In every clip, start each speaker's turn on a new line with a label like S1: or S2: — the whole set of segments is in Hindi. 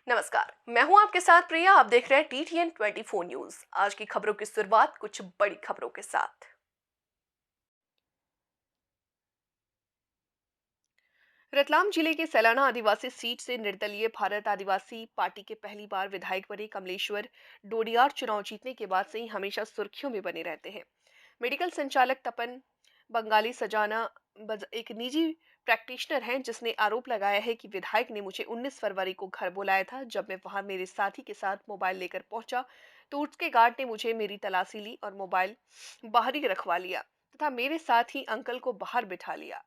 S1: नमस्कार, मैं हूं आपके साथ प्रिया। आप देख रहे हैं TTN 24 न्यूज। आज की खबरों की शुरुआत कुछ बड़ी खबरों के साथ। रतलाम जिले के सैलाना आदिवासी सीट से निर्दलीय भारत आदिवासी पार्टी के पहली बार विधायक बने कमलेश्वर डोडियार चुनाव जीतने के बाद से ही हमेशा सुर्खियों में बने रहते हैं। मेडिकल संचालक तपन बंगाली सजाना एक निजी प्रैक्टिशनर हैं जिसने आरोप लगाया है कि विधायक ने मुझे 19 फरवरी को घर बुलाया था। जब मैं वहां मेरे साथी के साथ मोबाइल लेकर पहुंचा तो उसके गार्ड ने मुझे मेरी तलाशी ली और मोबाइल बाहर ही रखवा लिया तथा मेरे साथ ही अंकल को बाहर बिठा लिया।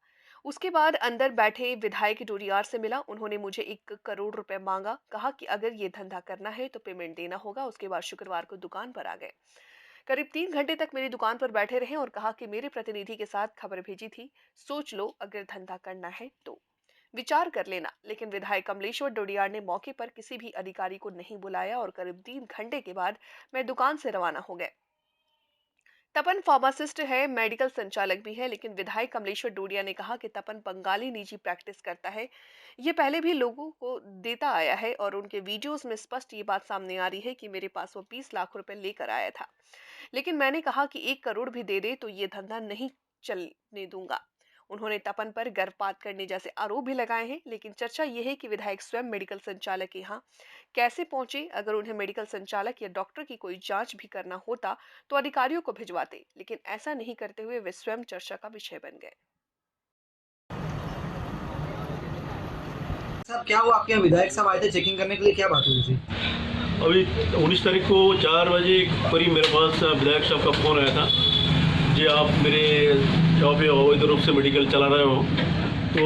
S1: उसके बाद अंदर बैठे विधायक डोडियार से मिला। उन्होंने मुझे 1 करोड़ रुपए मांगा। कहा कि अगर ये धंधा करना है तो पेमेंट देना होगा। उसके बाद शुक्रवार को दुकान पर आ गए। करीब 3 घंटे तक मेरी दुकान पर बैठे रहे और कहा कि मेरे प्रतिनिधि के साथ खबर भेजी थी, सोच लो, अगर धंधा करना है तो विचार कर लेना। लेकिन विधायक कमलेश्वर डोडियार ने मौके पर किसी भी अधिकारी को नहीं बुलाया और करीब 3 घंटे के बाद मैं दुकान से रवाना हो गए। तपन फार्मासिस्ट है, मेडिकल संचालक भी है, लेकिन विधायक कमलेश्वर डोडिया ने कहा कि तपन बंगाली निजी प्रैक्टिस करता है। ये पहले भी लोगों को देता आया है और उनके वीडियोस में स्पष्ट ये बात सामने आ रही है कि मेरे पास वो 20 लाख रुपए लेकर आया था। लेकिन मैंने कहा कि 1 करोड़ भी दे दे तो ये धंधा नहीं चलने दूंगा। उन्होंने तपन पर गर्भपात करने जैसे आरोप भी लगाए हैं। लेकिन चर्चा यह है कि विधायक स्वयं मेडिकल संचालक के यहाँ कैसे पहुंचे। अगर उन्हें मेडिकल संचालक या डॉक्टर की कोई जांच भी करना होता तो अधिकारियों को भिजवाते, लेकिन ऐसा नहीं करते हुए वे स्वयं चर्चा का विषय बन गए।
S2: साहब क्या हुआ, आपके यहाँ विधायक साहब आए थे चेकिंग करने के लिए, क्या बात हुई थी?
S3: अभी 19 तारीख को 4 बजे करीब मेरे पास विधायक साहब का फ़ोन आया था जी, आप मेरे जहाँ पे अवैध रूप से मेडिकल चला रहे हो तो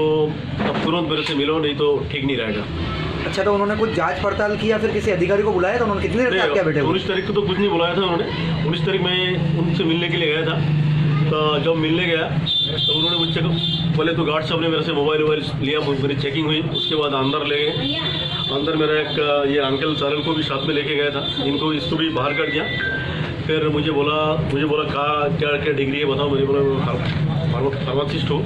S3: अब तुरंत मेरे से मिलो, नहीं तो ठीक नहीं रहेगा।
S2: अच्छा, तो उन्होंने कुछ जांच पड़ताल की या फिर किसी अधिकारी को बुलाया था? उन्होंने कितनी देर तक क्या बैठे हुए?
S3: 19 तारीख को तो कुछ नहीं बुलाया था उन्होंने। 19 तारीख मैं उनसे मिलने के लिए गया था। तो जब मिलने गया तो उन्होंने मुझसे पहले तो गार्ड साहब ने मेरे से मोबाइल लिया, मेरी चेकिंग हुई। उसके बाद अंदर ले गए। अंदर मेरा एक ये अंकल सारल को भी साथ में लेके गया था, इसको भी बाहर कर दिया। फिर मुझे बोला कहा क्या क्या डिग्री है बताओ। मैंने बोला फार्मासिस्ट हो,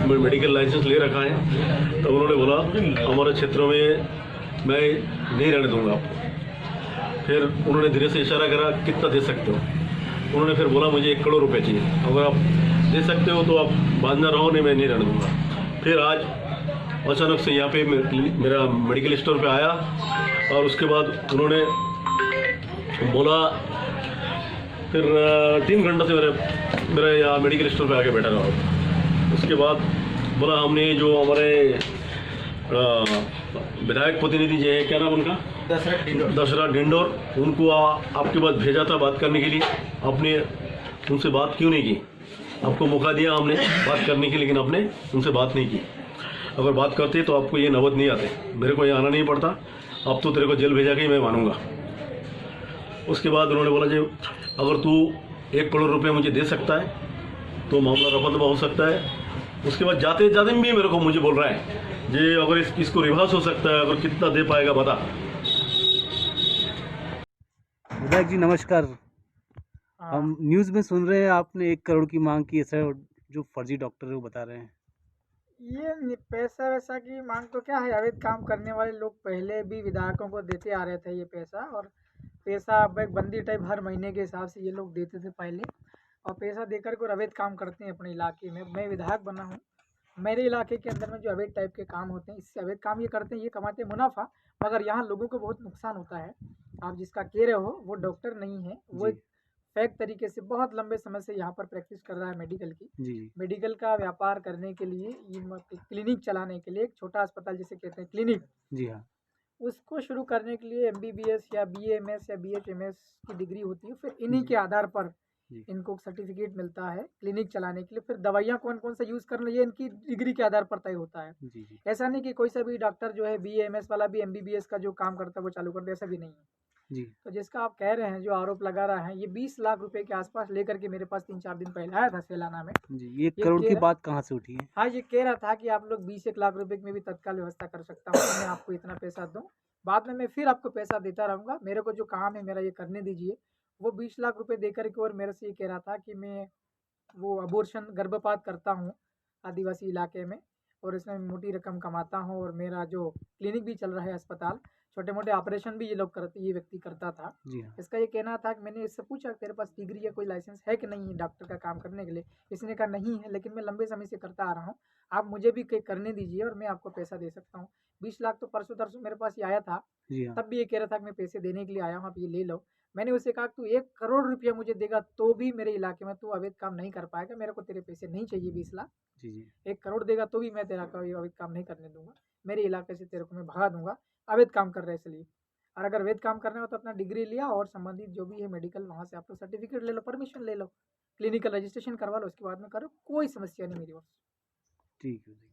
S3: मैं मेडिकल लाइसेंस ले रखा है। तो उन्होंने बोला हमारे क्षेत्रों में मैं नहीं रहने दूंगा आपको। फिर उन्होंने धीरे से इशारा करा, कितना दे सकते हो। उन्होंने फिर बोला मुझे 1 करोड़ रुपए चाहिए, अगर आप दे सकते हो तो आप बाद में रहो, नहीं मैं नहीं रहने दूंगा। फिर आज अचानक से यहाँ पे मेरा मेडिकल स्टोर पे आया और उसके बाद उन्होंने बोला, फिर 3 घंटे से मेरे यहाँ मेडिकल स्टोर पे आके बैठा रहा। उसके बाद बोला हमने जो हमारे विधायक प्रतिनिधि जो है, क्या नाम उनका, दशरथ डिंडोर, उनको आपके पास भेजा था बात करने के लिए। आपने उनसे बात क्यों नहीं की? आपको मौका दिया हमने बात करने की, लेकिन आपने उनसे बात नहीं की। अगर बात करते तो आपको ये नौबत नहीं आते, मेरे को ये आना नहीं पड़ता। अब तो तेरे को जेल भेजा के ही मैं मानूंगा। उसके बाद उन्होंने बोला जी अगर तू 1 करोड़ रुपये मुझे दे सकता है तो मामला रफा दफा हो सकता है। उसके बाद जाते जाते भी मेरे को मुझे बोल रहा है जी अगर इसको रिवर्स हो सकता है, अगर कितना दे पाएगा बता।
S4: विधायक जी नमस्कार। हम न्यूज़ में सुन रहे हैं आपने 1 करोड़ की मांग की है सर, जो फर्जी डॉक्टर है वो बता रहे हैं।
S5: पैसा वैसा की मांग तो क्या है, अवैध काम करने वाले लोग पहले भी विधायकों को देते आ रहे थे ये पैसा। और पैसा अब एक बंदी टाइप हर महीने के हिसाब से ये लोग देते थे पहले, और पैसा देकर के और अवैध काम करते हैं अपने इलाके में। मैं विधायक बना हूँ, मेरे इलाके के अंदर में जो अवैध टाइप के काम होते हैं, इससे अवैध काम ये करते हैं, ये कमाते हैं मुनाफा, मगर यहाँ लोगों को बहुत नुकसान होता है। आप जिसका कह रहे हो वो डॉक्टर नहीं है, वो
S4: जी
S5: एक फेक तरीके से बहुत लंबे समय से यहाँ पर प्रैक्टिस कर रहा है मेडिकल की।
S4: जी
S5: मेडिकल का व्यापार करने के लिए, क्लिनिक चलाने के लिए, एक छोटा अस्पताल जिसे कहते हैं क्लिनिक,
S4: जी हाँ
S5: उसको शुरू करने के लिए MBBS या BAMS या BHMS की डिग्री होती है। फिर इन्हीं के आधार पर
S4: जी
S5: इनको सर्टिफिकेट मिलता है क्लिनिक चलाने के लिए। फिर दवाइयाँ कौन कौन सा यूज़ करना, ये इनकी डिग्री के आधार पर तय होता है।
S4: जी जी
S5: ऐसा नहीं कि कोई सा भी डॉक्टर जो है BAMS वाला भी MBBS का जो काम करता है वो चालू कर दे, ऐसा भी नहीं है।
S4: जी
S5: तो जिसका आप कह रहे हैं, जो आरोप लगा रहा है, ये 20 लाख रुपए के आसपास लेकर के मेरे पास 3-4 दिन पहले आया था सैलाना में।
S4: जी ये 1
S5: ये
S4: करोड़
S5: कह
S4: की
S5: रहा
S4: बात कहाँ से उठी है?
S5: हाँ, ये कह रहा था कि आप लोग 20-1 लाख रुपए में भी तत्काल व्यवस्था कर सकता हूँ, तो मैं आपको इतना पैसा दूँ, बाद में मैं फिर आपको पैसा देता रहूँगा, मेरे को जो काम है मेरा ये करने दीजिए। वो 20 लाख रुपए देकर के और मेरे से ये कह रहा था कि मैं वो अबॉर्शन गर्भपात करता हूँ आदिवासी इलाके में, और इसमें मोटी रकम कमाता हूँ, और मेरा जो क्लिनिक भी चल रहा है अस्पताल, छोटे मोटे ऑपरेशन भी ये व्यक्ति करता था।
S4: जी हाँ।
S5: इसका ये कहना था कि मैंने इससे पूछा तेरे पास डिग्री या कोई लाइसेंस है कि नहीं है डॉक्टर का काम करने के लिए। इसने कहा नहीं है, लेकिन मैं लंबे समय से करता आ रहा हूँ, आप मुझे भी करने दीजिए और मैं आपको पैसा दे सकता हूँ। 20 लाख तो परसों तरसों मेरे पास ये आया था,
S4: जी हाँ।
S5: तब भी ये कह रहा था कि मैं पैसे देने के लिए आया हूँ, आप ये ले लो। मैंने उसे कहा तू 1 करोड़ रुपया मुझे देगा तो भी मेरे इलाके में तू अवैध काम नहीं कर पाएगा, मेरे को तेरे पैसे नहीं चाहिए 20 लाख।
S4: जी, जी।
S5: 1 करोड़ देगा तो भी मैं तेरा कोई अवैध काम नहीं करने दूँगा। मेरे इलाके से तेरे को मैं भगा दूँगा, अवैध काम कर रहा है इसलिए। और अगर अवैध काम करना हो तो अपना डिग्री लिया और संबंधित जो भी है मेडिकल वहाँ से आप लोग सर्टिफिकेट ले लो, परमिशन ले लो, क्लिनिकल रजिस्ट्रेशन करवा लो, उसके बाद में करो, कोई समस्या नहीं मेरी ओर से।
S4: ठीक है।